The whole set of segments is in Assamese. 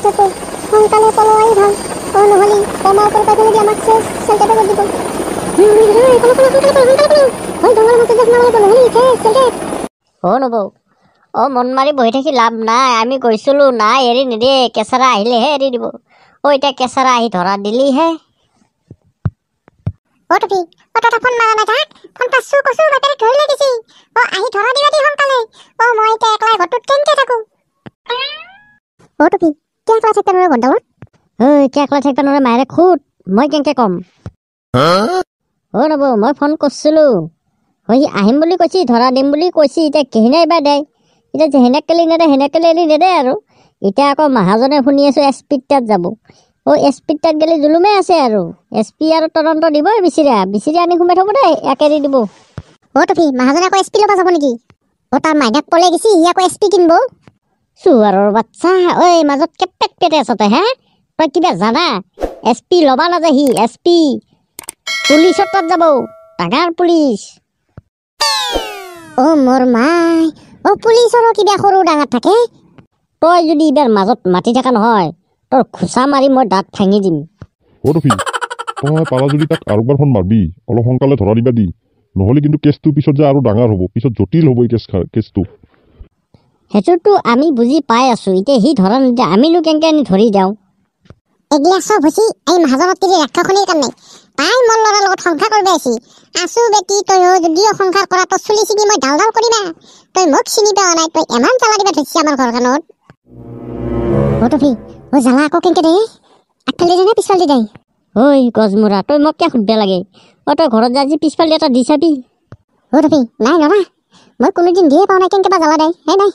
পিছতে সোনকালে পলোৱাই ভাল। নহ'লে কমাৰ ওপৰ পাই যদি আমাক চেল্টাৰ কৰি দিব। নবৌ মন মাৰি বহি থাকি লাভ নাই। আমি গৈছিলোঁ নাই এৰি নিদিয়ে, কেঁচাৰা আহিলেহে এৰি দিব। এতিয়া কেঁচাৰা আহি ধৰা দিলিহে। টুপি তই ফোন মাৰা নাই তাক? ফোন পাছো কৈছো বাপেৰে ধৰি লৈ দিছি। আহি ধৰা দিবা দি সোনকালে। মই এতিয়া একলাই ঘৰটোত কেনেকে থাকো? টুপি কিয় একলা থাকিব নোৱাৰে ঘৰডালত? কিয় একলা থাকিব নোৱাৰে মায়েৰে খুদ, মই কেনেকে ক'ম? নবৌ মই ফোন কৰিছিলোঁ। সি আহিম বুলি কৈছি, ধৰা দিম বুলি কৈছি। এতিয়া কেহিনে এইবাৰ দে। এতিয়া যেহেনেক কেলি নেদে সেনেক কেলি এৰি নেদে আৰু। এতিয়া আকৌ মহাজনে শুনি আছোঁ এছ পিৰ তাত যাব। এছ পিৰ তাত গেলি জুলুমে আছে আৰু। এছ পি আৰু তদন্ত দিবই বিচিৰি আনি সোমাই থ'ব দেই, একেৰি দিব। টুপি মহাজনে আকৌ এছ পি ল'ব যাব নেকি? তাৰ মাইনাক পলাই গেছি, সি আকৌ এছ পি কিনব। চুৱাৰৰ বাচ্চা, মাজত কেপেট পেটে আছ তই, হে? তই কিবা জানা? এছ পি ল'বা নাযায় সি, এছ পি পুলিচৰ তাত যাব, ডাঙৰ পুলিচ। মোৰ মাই, পুলিচৰো কিবা সৰু ডাঙৰ থাকে? তই যদি এইবাৰ মাজত মাতি থকা নহয়, তোৰ ঘোচা মাৰি মই দাঁত ভাঙি দিম। টুপি তই পাৰা যদি তাক আৰু এবাৰ ফোন মাৰবি, অলপ সোনকালে ধৰা দিবা দি। নহ'লে কিন্তু কেছটো পিছত যে আৰু ডাঙৰ হ'ব, পিছত জটিল হ'ব এই কেছটো। সেইটোতো আমি বুজি পাই আছোঁ। এতিয়া সি ধৰা নিদিয়ে, আমিনো কেনেকে আনি ধৰি যাওঁ? এগিলা চব হৈছে এই মহাজনৰ তিৰি ৰাক্ষসনীৰ কাৰণে। তাই মোৰ ল'ৰাৰ লগত সংসাৰ কৰিব আছি। আছো বেটি, তই যদিও সংসাৰ কৰা তোৰ চুলি চিঙি মই ডাল ডাল কৰিমা। তই মোক চিনি পোৱা নাই, তই ইমান জ্বালা দিবা ধৰিছি আমাৰ ঘৰখনত। টুপি জ্বালা আকৌ কেনেকে দে? আগফালে দে নে পিছফালে দে? গজমুৰা, তই মোক কিয় সুধিব লাগে? তই ঘৰত যা, আজি পিছফালে এটা দি চাবি। টুপি নাই নৰা, মই কোনোদিন দিয়ে পাওঁ নাই, কেনেকে বা জ্বালা দে হে নাই?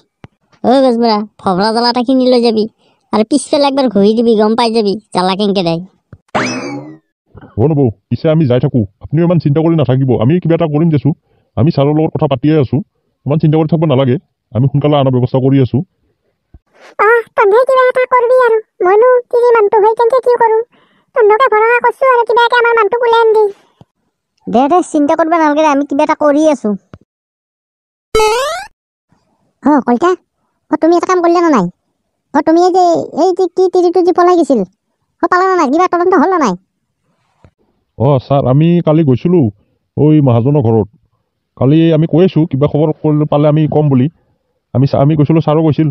গজমুৰা, ভভৰা জ্বালা এটা কিনি লৈ যাবি আৰু পিছফালে একবাৰ ঘূৰি দিবি, গম পাই যাবি জ্বালা কেনেকে দে। নবৌ পিছে আমি যাই থাকোঁ, আপুনি ইমান চিন্তা কৰি নাথাকিব। আমি কিবা এটা কৰিম দেচোন। আমি ছাৰৰ লগত কথা পাতিয়ে আছোঁ, ইমান চিন্তা কৰি থাকিব নালাগে। আমি সোনকালে অনাৰ ব্যৱস্থা কৰি আছোঁ। তন্ধে কিবা এটা কৰবি আৰু মইনো তিৰি মানুহটো হৈ কেনেকে কি কৰোঁ? তন্ধকে ভৰসা কৰছো আৰু কিবাকে আমাৰ মানুহটো ওলাই আনবি। দে চিন্তা কৰিব নালাগে, আমি কিবা এটা কৰি আছোঁ। কলিতা, তুমি এটা কাম কৰিলে নে নাই? তুমি এই যে কি তিৰিটো যে পলাই গৈছিল, পালা নে নাই? কিবা তদন্ত হ'ল নে নাই? ছাৰ আমি কালি গৈছিলোঁ মহাজনৰ ঘৰত। কালি আমি কৈ আছোঁ কিবা খবৰ পালে আমি ক'ম বুলি। আমি গৈছিলোঁ, ছাৰো গৈছিল।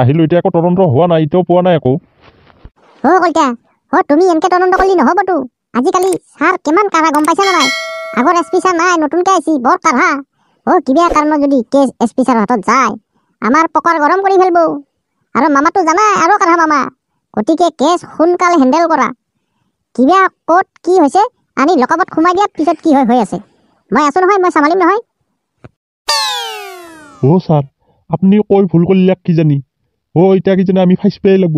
আহিলোঁ, এতিয়া একো তদন্ত হোৱা নাই, এতিয়াও পোৱা নাই একো। কলিতা, তুমি এনেকে তদন্ত কৰিলে নহ'বতো। আজিকালি ছাৰ কিমান কাঢ়া গম পাইছা নে নাই? আগৰ এছ পি ছাৰ নাই, নতুনকে আহিছি, বৰ কাঢ়া। কিবা কাৰণত যদি কেছ এছ পি ছাৰৰ হাতত যায়, আমাৰ পকাৰ গৰম কৰি ফেলব। আৰু মামাটো জানাই আৰু কাঢ়া মামা। গতিকে কেছ সোনকালে হেণ্ডেল কৰা। কিবা ক'ত কি হৈছে আনি লকাপত সোমাই দিয়াৰ পিছত কি হৈ আছে। মই আছোঁ নহয়, মই চম্ভালিম নহয়। ছাৰ আপুনি কৈ ভুল কৰিলে কিজানি। এতিয়া কিজানি আমি ফাইচ পাই লাগব।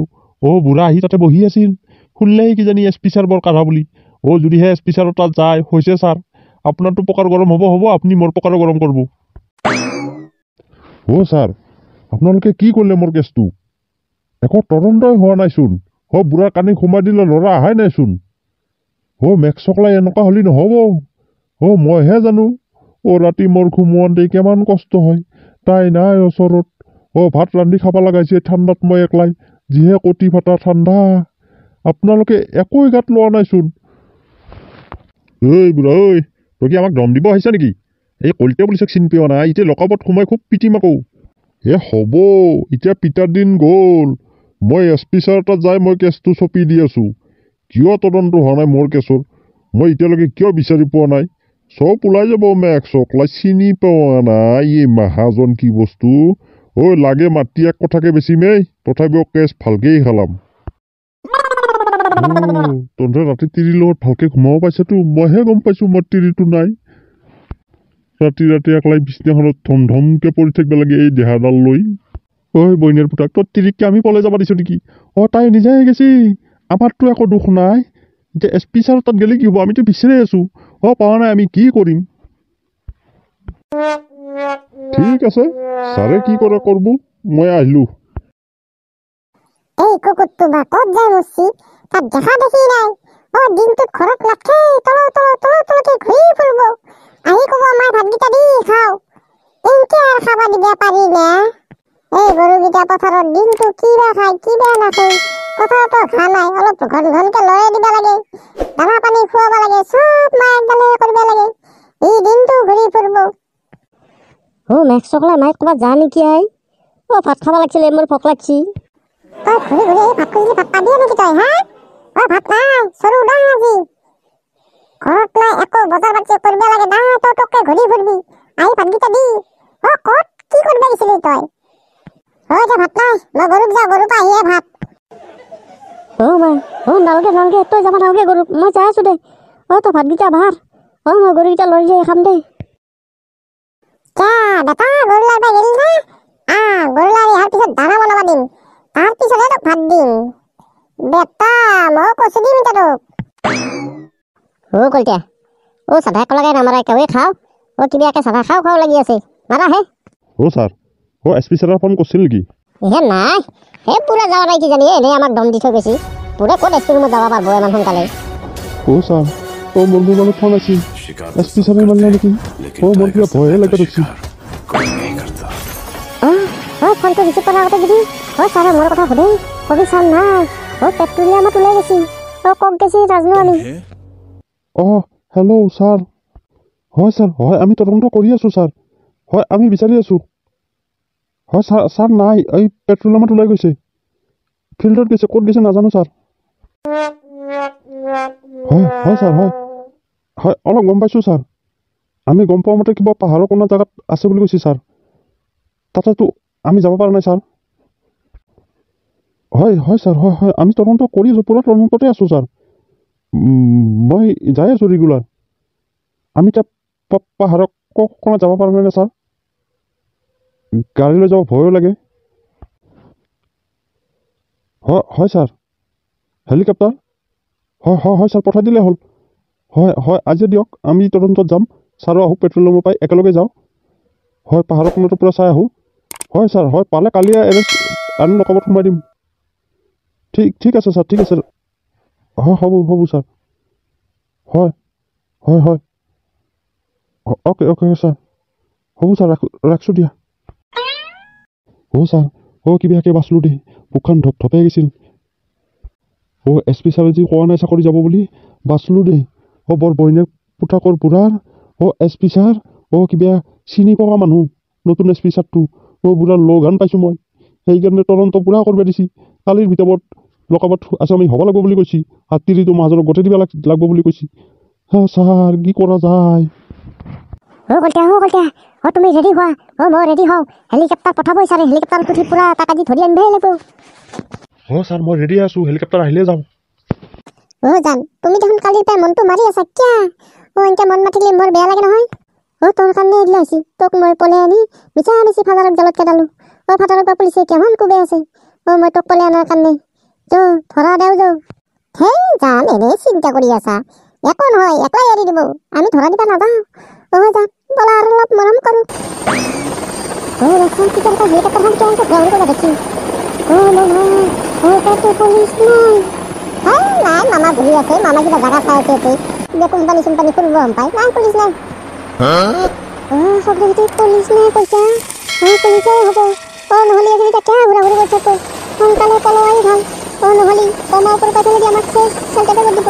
বুঢ়া আহি তাতে বহি আছিল, শুনলেই কিজানি এছ পি ছাৰ বৰ কাঢ়া বুলি। যদিহে এছ পি ছাৰৰ তাত যায়, হৈছে ছাৰ আপোনাৰতো পকাৰ গৰম হ'ব, আপুনি মোৰ পকাৰো গৰম কৰিব। ছাৰ আপোনালোকে কি কৰিলে মোৰ কেছটো? একো তদন্তই হোৱা নাইচোন। বুঢ়াৰ কানি সোমাই দিলে, ল'ৰা অহাই নাইচোন। মেক্সকলাই এনেকুৱা হ'লে নহ'ব। মইহে জানো ৰাতি মোৰ ঘুমোৱাতে কিমান কষ্ট হয়। তাই নাই ওচৰত। ভাত ৰান্ধি খাব লগাইছে ঠাণ্ডাত মই একলাই, যিহে কটি ফটা ঠাণ্ডা। আপোনালোকে একোই গাত লোৱা নাইচোন। বুঢ়া তই কি আমাক দম দিব আহিছা নেকি? এই কলিতা পুলিচক চিনি পোৱা নাই? এতিয়া লকাপত সোমাই খুব পিটিম আকৌ। হ'ব, এতিয়া পিতাৰ দিন গ'ল। মই এছ পি ছাৰৰ তাত যাই মই কেছটো চপি দি আছোঁ। কিয় তদন্ত হোৱা নাই মোৰ কেছৰ? মই এতিয়ালৈকে কিয় বিচাৰি পোৱা নাই? চব ওলাই যাব। মেক্সকলাই চিনি পোৱা নাই। এই মহাজন কি বস্তু? লাগে মাতি এক কথাকে বেছিমেই, তথাপিও কেছ ভালকেই খেলাম। তহঁতে ৰাতি তিৰিৰ লগত ভালকে ঘুমাব পাইছাতো। মইহে গম পাইছোঁ মোৰ তিৰিটো নাই। ৰাতি একলাই বিছনাখনত ধমকে পৰি থাকিব লাগে এই দেহাডাল লৈ। বইনাৰ পুতাক, তোৰ তিৰিককে আমি পলাই যাব দিছোঁ নেকি? তাই নিজে গেছি, আমাৰতো একো দুখ নাই। এতিয়া এছ পি ছাৰৰ তাত গেলে কি হ'ব? আমিতো বিচাৰি আছোঁ। পোৱা নাই, আমি কি কৰিম? ঠিক আছে, ছাৰে কি কৰে কৰব, মই আহিলোঁ। এই কুকুৰটো বা ক'ত যায় মৰছি? তাত দেখা দেখি নাই। দিনটোত ঘৰত নাথাকে, তলকে ঘূৰি ফুৰিব। আহি ক'ব মাই ভাতকেইটা দি খাওঁ। এনেকে আৰু খাবা দিব পাৰি নে? এই গৰুকেইটা পথাৰত দিনটো কিবা খাই কিবা নাখায়, পথাৰতো ঘাঁহ নাই, অলপ ঘন ঘনকে লৰাই দিব লাগে, দানা পানী খুৱাব লাগে, চব মায়ে একডালে কৰিব লাগে। এই দিনটো ঘূৰি ফুৰিব। মেক্স চকলা মাইক ক'ৰবাত যা নেকি আই? ভাত খাব লাগিছিলে, মোৰ ভোক লাগছি। তই ঘূৰি ঘূৰি ভাত খুজিলি ভাত পাবিয়ে নেকি তই, হা? ভাত নাই, চৰু দা আজি ঘৰত নাই, একো বজাৰ পাতি কৰিব লাগে না, তই তোকে ঘূৰি ফুৰিবি, আহি ভাতকেইটা দি। ক'ত কি কৰিব গৈছিলি তই? এতিয়া ভাত নাই, মই গৰুক যাওঁ, গৰুৰ পৰা আহিয়ে ভাত। নালগে, তই যাব নালগে গৰু, মই যাই আছো দে। তই ভাতকেইটা ভাত, মই গৰুকেইটা লৈ যাই খাম দে। বেটা গৰু লাৰিব গেলি না? গৰু লাৰি অহাৰ পিছত দানা বনাব দিম, তাৰ পিছতহে তোক ভাত দিম। বেটা মই কৈছো দিম এতিয়া তোক। কলিতা, চাধা কলাকে নামাৰা একেবাৰে খাওঁ। কিবাকে চাধা খাওঁ লাগি আছে, মাৰা হে। ছাৰ SP ছাৰে ফোন কৰিছিল নেকি? নাই, পুৰা যাৱা নাই কিজানি, এনেই আমাক দম দি থৈ গৈছি। পুৰা ক'ত SP ৰুমত যাব পাৰিব ইমান সোনকালে? ছাৰ মোৰ মোবাইলত ফোন আছিল, SP ছাৰে মাৰিলে নেকি? মোৰ কিবা ভয়হে লাগি ধৰিছিল। ফোনটো ৰিচিভ কৰাৰ আগতে যদি ছাৰে মোৰ কথা সুধে, কবি ছাৰ নাই, পেট্ৰলিয়ামত ওলাই গৈছি, কক গেছি নাজানো আমি। Hello' sir. ছাৰ আমি তদন্ত কৰি আছোঁ ছাৰ। আমি বিচাৰি আছোঁ। ছাৰ নাই, এই পেট্ৰলিয়ামত ওলাই গৈছে, ফিল্ডত গৈছে, ক'ত গৈছে নাজানো ছাৰ। ছাৰ অলপ গম পাইছোঁ ছাৰ। আমি গম পোৱা মতে কিবা পাহাৰৰ কোনো জেগাত আছে বুলি কৈছে ছাৰ, তাতেতো আমি যাব পৰা নাই ছাৰ। ছাৰ আমি তদন্ত কৰি আছোঁ, পুৰা তদন্ততে আছোঁ ছাৰ। মই যাই আছোঁ ৰেগুলাৰ। আমি এতিয়া পাহাৰত কোনো যাব পৰা নাই ছাৰ, গাড়ী লৈ যাব ভয়ো লাগে। ছাৰ হেলিকপ্টাৰ ছাৰ পঠাই দিলে হ'ল। আজি দিয়ক, আমি তদন্তত যাম, ছাৰো আহোঁ, পেট্ৰলিয়ামৰ পাই একেলগে যাওঁ। পাহাৰৰ কোণটো পূৰা চাই আহোঁ। ছাৰ পালে কালি এৰেষ্ট আনি নকবত সোমাই দিম। ঠিক আছে ছাৰ, ঠিক আছে। হ'ব ছাৰ। অ'কে ছাৰ, হ'ব ছাৰ, ৰাখছোঁ দিয়া। ছাৰ কিবাকে বাচলোঁ দেই, বুকখন ধপধপাই গৈছিল। SP ছাৰে যি কোৱা নাই চাকৰি যাব বুলি, বাচলোঁ দেই। বৰ বৈনেক পুতাকৰ বুঢ়াৰ SP ছাৰ, কিবা চিনি পোৱা মানুহ, নতুন SP ছাৰটো, বুঢ়াৰ লগান পাইছোঁ মই, সেইকাৰণে তদন্ত পুৰা কৰিব দিছি। কালিৰ ভিতৰত লকাপত আছে আমি হ'ব লাগিব বুলি কৈছি, হাতীৰিটো মাজত গোটেই দিব লাগিব বুলি কৈছি। ছাৰ কি কৰা যায়? তুমি ৰেডি হোৱা, মই ৰেডি হওঁ, হেলিকপ্টাৰ পঠাবই ছাৰে, হেলিকপ্টাৰত উঠি পুৰা তাক আজি ধৰি আনিবই লাগিব। ছাৰ মই ৰেডি আছোঁ, হেলিকপ্টাৰ আহিলে যাম। জান, তুমি দেখোন কালিৰ পৰা মনটো মাৰি আছা কিয়া? এনেকৈ মন মাতিলে মোৰ বেয়া লাগে নহয়। তোৰ কাৰণে এইগিলা হৈছে, তোক মই পলাই আনি মিছা ফাদাৰক জালত কেদালোঁ। ফাদাৰৰ পৰা পুলিচে কেমন কোবে আছে, মই তোক পলাই আনাৰ কাৰণে। ধৰা দেও জান, এনেই চিন্তা কৰি আছা, একো নহয়, একলাই এৰি দিব, আমি ধৰা দিবা নাযাওঁ। জান বলা আৰু অলপ মৰম কৰোঁ। হেলিকপ্টাৰখন কেনেকৈ ঘূৰি কৰি দেখি, পুলিচ নাই। নাই, মামা ঘূৰি আছে, মামা কিবা জাগা চাই আছে, কিবা কোম্পানী চোম্পানী ফুৰিব পায়, নাই পুলিচ নাই। শব্দটো পুলিচ নাই কৈছা, পুলিচে হ'ব। নহ'লে আজি এতিয়া কিয় ঘূৰা ঘূৰি কৰি থাকোঁ, সোনকালে পলোৱাই ভাল। নহ'লে কমা ওপৰত পাই থ'লে আমাক চেল্টেপে কৰি দিব।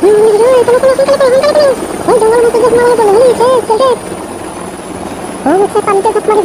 জংঘলৰ মাজত